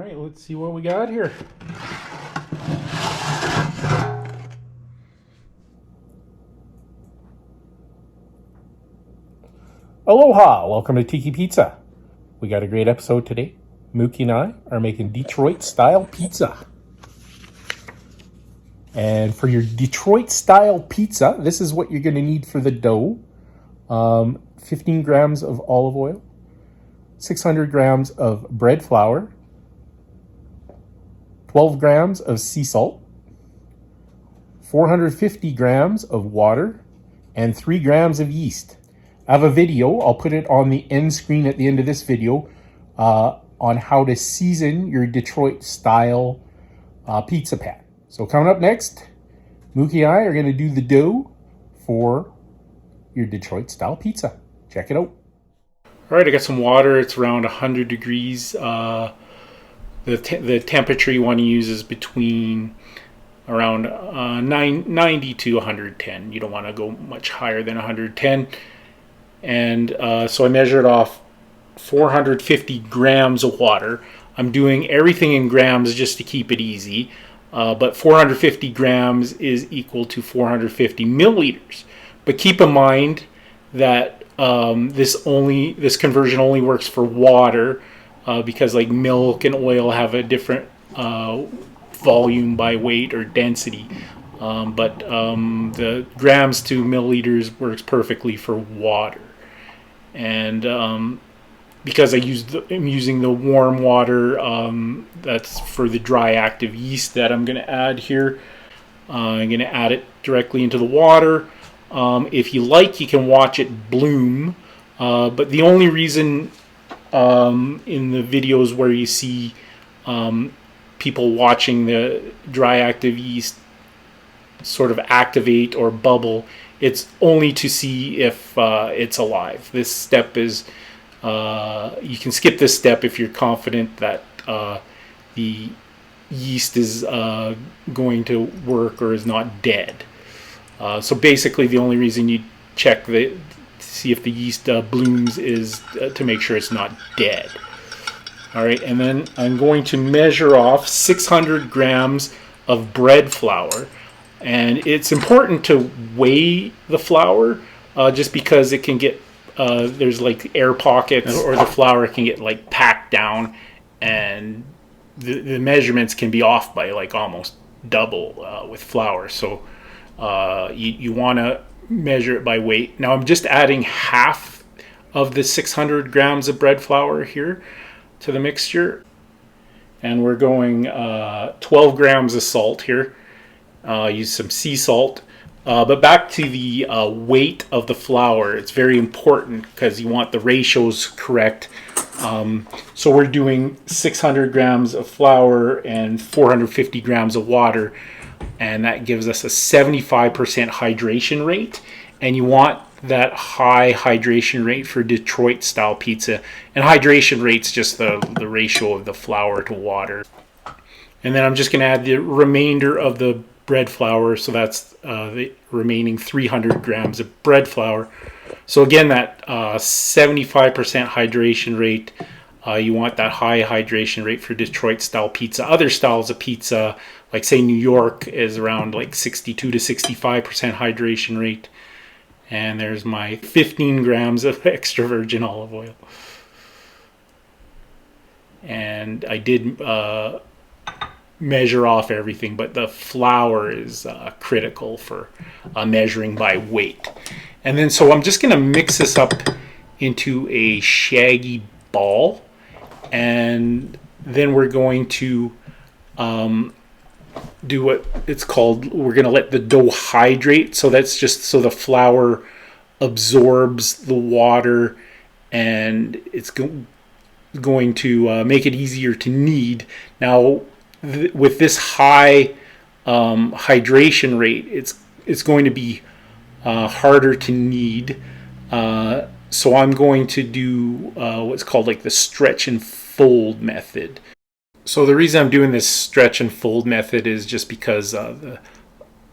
right, let's see what we got here. Aloha! Welcome to Tiki Pizza. We got a great episode today. Mookie and I are making Detroit style pizza. And for your Detroit style pizza, this is what you're going to need for the dough. 15 grams of olive oil, 600 grams of bread flour, 12 grams of sea salt, 450 grams of water, and 3 grams of yeast. I have a video, I'll put it on the end screen at the end of this video, on how to season your Detroit style pizza pan. So coming up next, Mookie and I are going to do the dough for your Detroit style pizza. Check it out. All right, I got some water. It's around 100 degrees. The temperature you want to use is between around 90 to 110. You don't want to go much higher than 110. And so I measured off 450 grams of water. I'm doing everything in grams just to keep it easy. But 450 grams is equal to 450 milliliters. But keep in mind that this conversion only works for water because like milk and oil have a different volume by weight or density. But the grams to milliliters works perfectly for water. And because I'm using the warm water, that's for the dry active yeast that I'm going to add here. I'm going to add it directly into the water. If you like, you can watch it bloom. But the only reason in the videos where you see people watching the dry active yeast sort of activate or bubble, it's only to see if it's alive. This step is, you can skip this step if you're confident that the yeast is going to work or is not dead. So basically the only reason you check to see if the yeast blooms is to make sure it's not dead. All right, and then I'm going to measure off 600 grams of bread flour. And it's important to weigh the flour just because it can get, there's like air pockets or the flour can get like packed down and the measurements can be off by like almost double with flour. So you want to measure it by weight. Now I'm just adding half of the 600 grams of bread flour here to the mixture. And we're going 12 grams of salt here. Use some sea salt. But back to the weight of the flour, it's very important because you want the ratios correct. So we're doing 600 grams of flour and 450 grams of water, and that gives us a 75% hydration rate. And you want that high hydration rate for Detroit style pizza. And hydration rate's just the ratio of the flour to water. And then I'm just going to add the remainder of the bread flour, so that's the remaining 300 grams of bread flour. So again, that 75% hydration rate, you want that high hydration rate for Detroit style pizza. Other styles of pizza, like say New York, is around like 62 to 65% hydration rate. And there's my 15 grams of extra virgin olive oil. And I did measure off everything, but the flour is critical for measuring by weight. And then so I'm just going to mix this up into a shaggy ball, and then we're going to do what it's called, we're going to let the dough hydrate. So that's just so the flour absorbs the water, and it's going to make it easier to knead. Now with this high hydration rate, it's going to be harder to knead. So I'm going to do what's called like the stretch and fold method. So the reason I'm doing this stretch and fold method is just because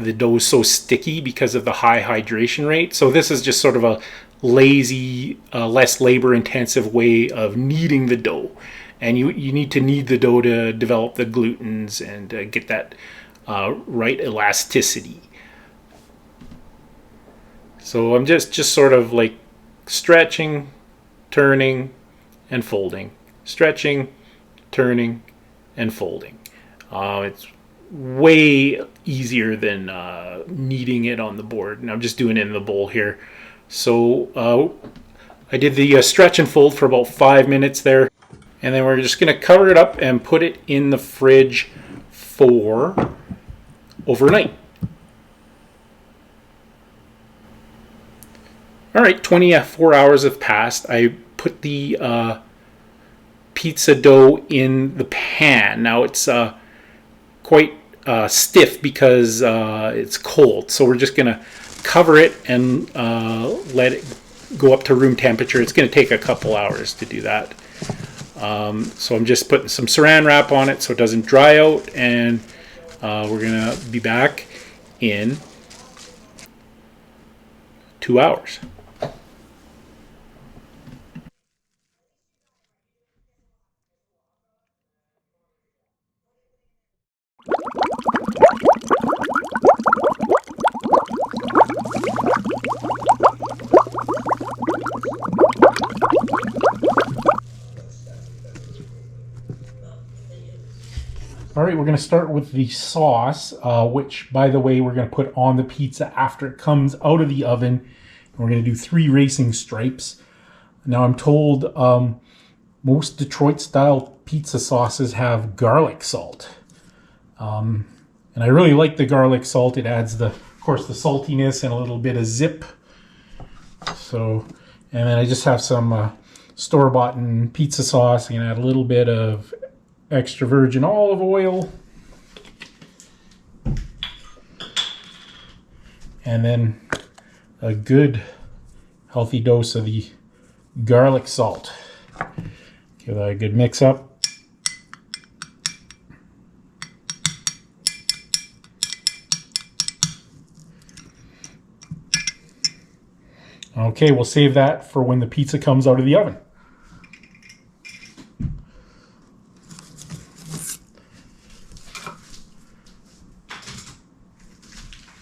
the dough is so sticky because of the high hydration rate. So this is just sort of a lazy, less labor intensive way of kneading the dough. and you need to knead the dough to develop the glutens and get that right elasticity. So I'm just sort of like stretching, turning, and folding, stretching, turning, and folding. It's way easier than kneading it on the board, and I'm just doing it in the bowl here. So I did the stretch and fold for about 5 minutes there, and then we're just going to cover it up and put it in the fridge for overnight. All right, 24 hours have passed. I put the pizza dough in the pan. Now it's quite stiff because it's cold. So we're just going to cover it and let it go up to room temperature. It's going to take a couple hours to do that. So I'm just putting some saran wrap on it so it doesn't dry out. And we're going to be back in 2 hours. All right, we're going to start with the sauce, which, by the way, we're going to put on the pizza after it comes out of the oven. And we're going to do 3 racing stripes. Now, I'm told most Detroit-style pizza sauces have garlic salt. And I really like the garlic salt. It adds, of course, the saltiness and a little bit of zip. So, and then I just have some store-bought pizza sauce. I'm going to add a little bit of extra virgin olive oil, and then a good healthy dose of the garlic salt. Give that a good mix up. Okay, we'll save that for when the pizza comes out of the oven.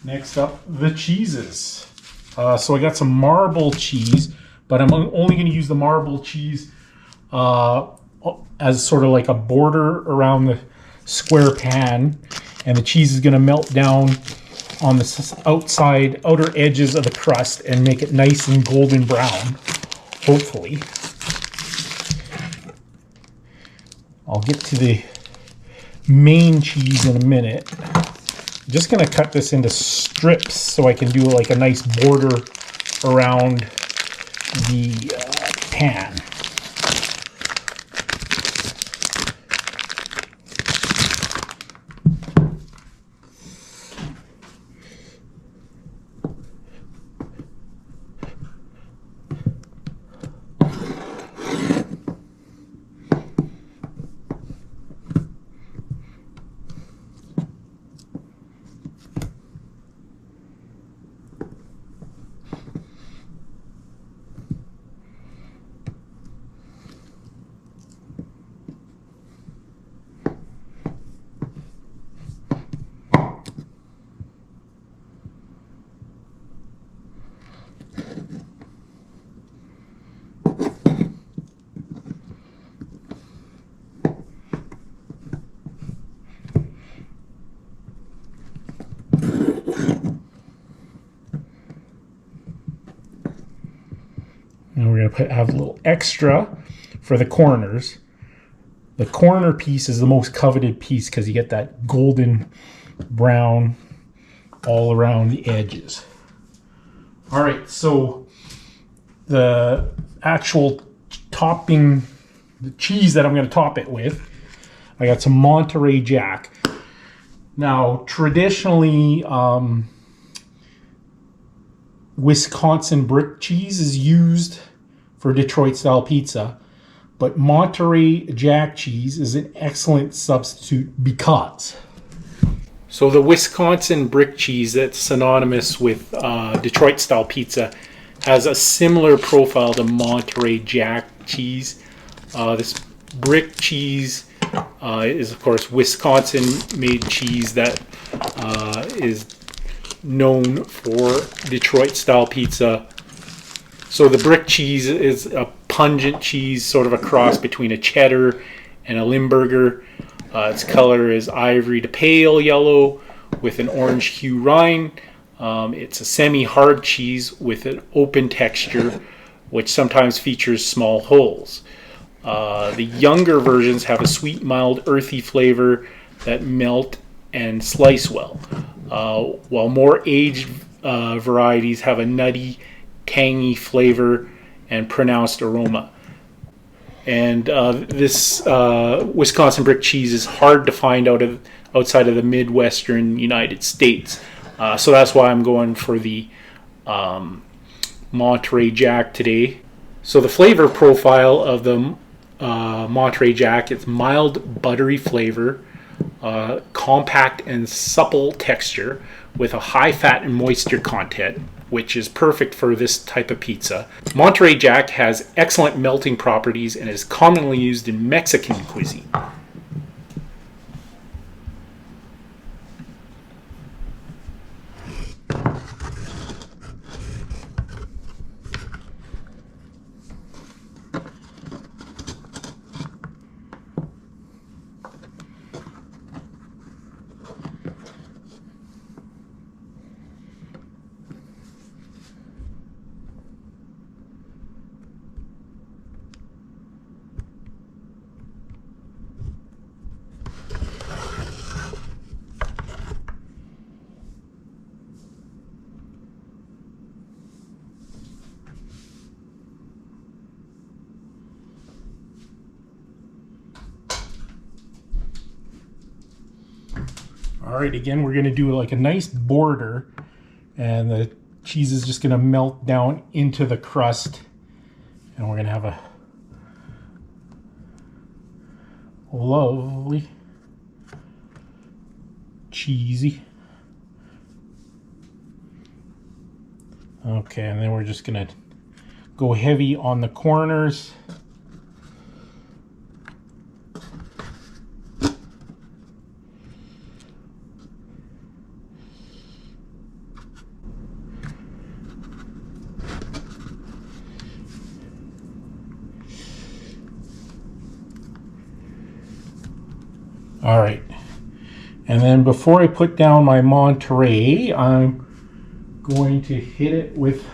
Next up, the cheeses. So I got some marble cheese, but I'm only going to use the marble cheese as sort of like a border around the square pan. And the cheese is going to melt down on the outer edges of the crust and make it nice and golden brown, hopefully. I'll get to the main cheese in a minute. I'm just going to cut this into strips so I can do like a nice border around the pan. And we're going to have a little extra for the corners. The corner piece is the most coveted piece because you get that golden brown all around the edges. All right, so the actual topping, the cheese that I'm going to top it with, I got some Monteray Jack. Now, traditionally, Wisconsin brick cheese is used for Detroit-style pizza, but Monteray Jack cheese is an excellent substitute because. So the Wisconsin brick cheese that's synonymous with Detroit-style pizza has a similar profile to Monteray Jack cheese. This brick cheese is, of course, Wisconsin-made cheese that is known for Detroit-style pizza. So the brick cheese is a pungent cheese, sort of a cross between a cheddar and a Limburger. Its color is ivory to pale yellow with an orange hue rind. It's a semi-hard cheese with an open texture, which sometimes features small holes. The younger versions have a sweet, mild, earthy flavor that melt and slice well, while more aged varieties have a nutty, tangy flavor and pronounced aroma. And this Wisconsin brick cheese is hard to find outside of the Midwestern United States. So that's why I'm going for the Monteray Jack today. So the flavor profile of the Monteray Jack, it's mild buttery flavor, compact and supple texture with a high fat and moisture content, which is perfect for this type of pizza. Monteray Jack has excellent melting properties and is commonly used in Mexican cuisine. All right, again, we're going to do like a nice border, and the cheese is just going to melt down into the crust, and we're going to have a lovely cheesy. Okay, and then we're just going to go heavy on the corners. All right, and then before I put down my Monterey, I'm going to hit it with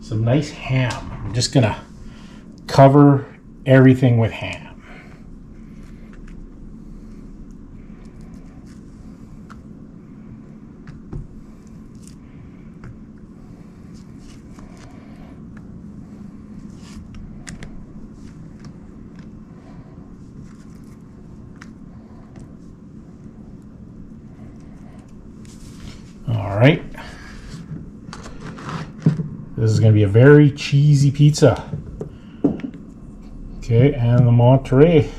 some nice ham. I'm just gonna cover everything with ham. All right, this is going to be a very cheesy pizza. Okay, and the Monterey.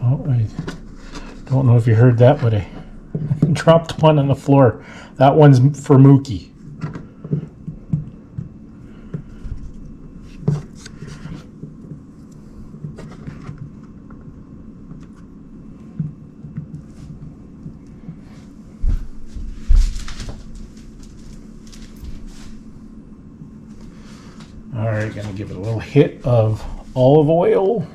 Oh, I don't know if you heard that, but I dropped one on the floor. That one's for Mookie. All right, gonna give it a little hit of olive oil.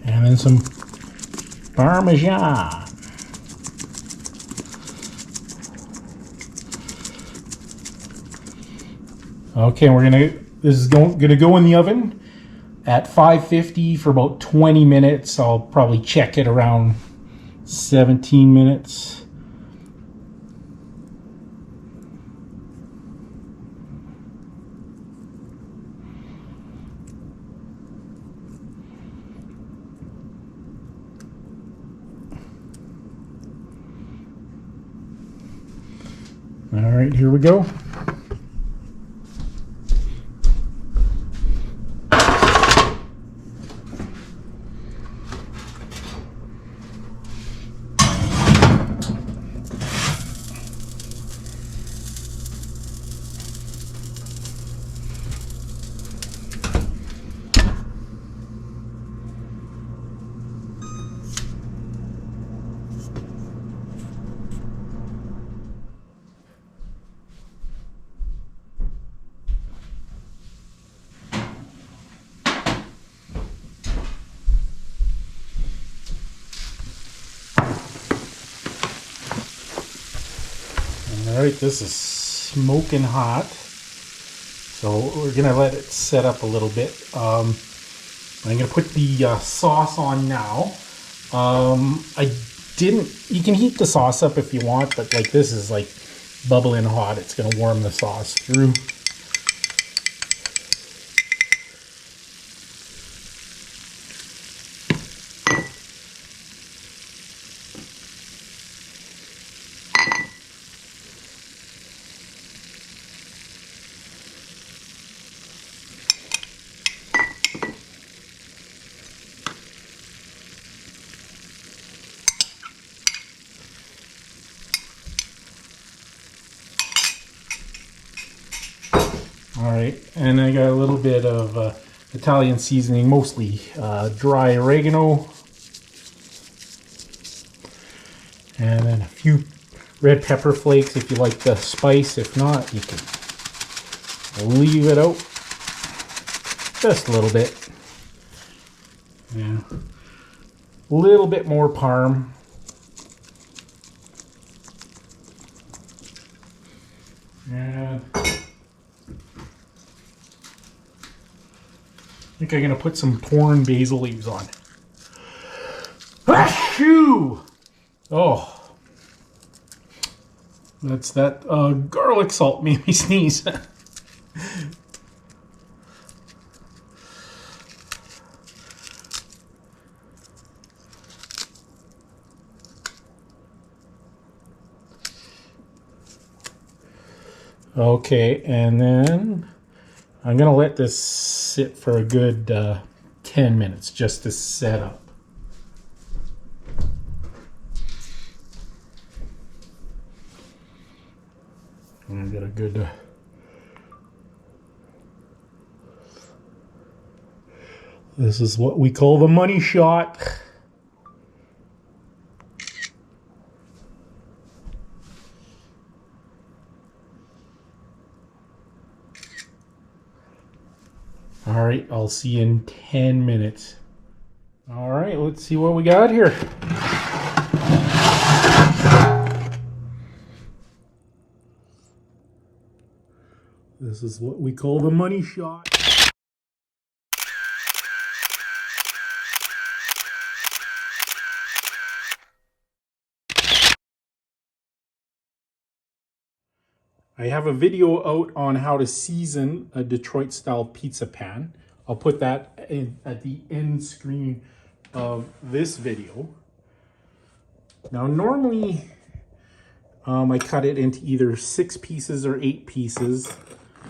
And then some Parmesan. Okay, this is gonna go in the oven at 550 for about 20 minutes. I'll probably check it around 17 minutes. All right, here we go. right, this is smoking hot. So we're gonna let it set up a little bit. I'm gonna put the sauce on now. You can heat the sauce up if you want, but like this is like bubbling hot. It's gonna warm the sauce through. All right, and I got a little bit of Italian seasoning, mostly dry oregano, and then a few red pepper flakes if you like the spice. If not, you can leave it out just a little bit. Yeah, a little bit more parm. And I think I'm gonna put some torn basil leaves on. Achoo! Oh, that's that garlic salt made me sneeze. Okay, and then I'm gonna let this sit for a good 10 minutes just to set up. And I got a good this is what we call the money shot. All right, I'll see you in 10 minutes. All right, let's see what we got here. This is what we call the money shot. I have a video out on how to season a Detroit style pizza pan. I'll put that at the end screen of this video. Now normally I cut it into either 6 pieces or 8 pieces,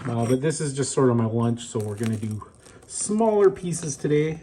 but this is just sort of my lunch, so we're gonna do smaller pieces today.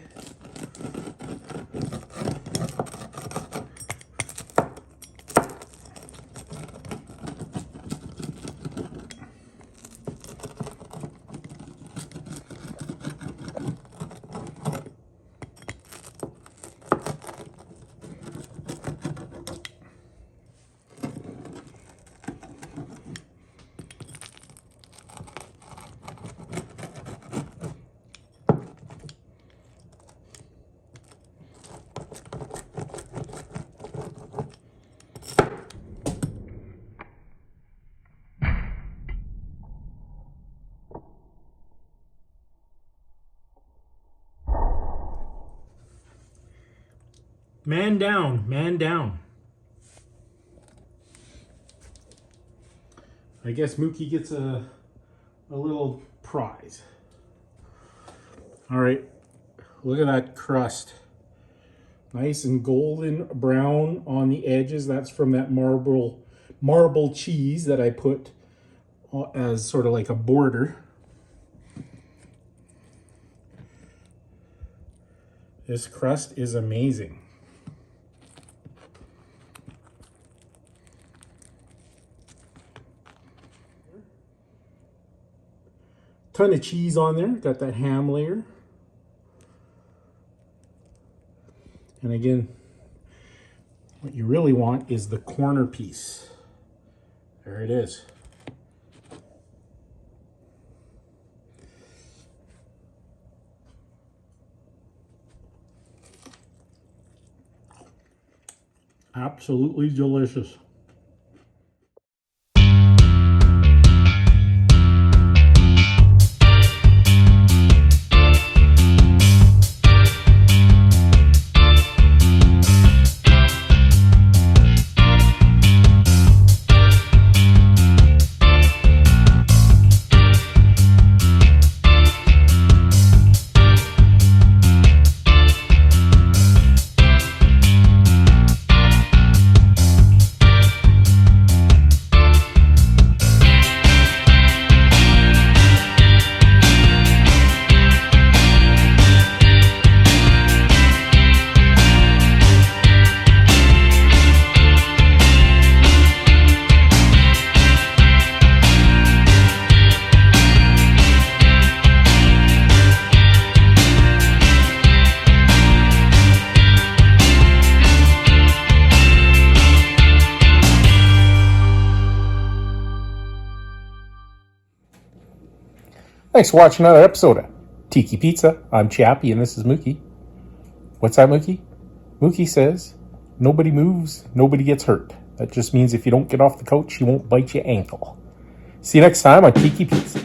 Man down, man down. I guess Mookie gets a little prize. All right, look at that crust. Nice and golden brown on the edges. That's from that marble cheese that I put as sort of like a border. This crust is amazing. Ton of cheese on there, got that ham layer. And again, what you really want is the corner piece. There it is. Absolutely delicious. Thanks for watching another episode of Tiki Pizza. I'm Chappie and this is Mookie. What's that, Mookie? Mookie says, nobody moves, nobody gets hurt. That just means if you don't get off the couch, you won't bite your ankle. See you next time on Tiki Pizza.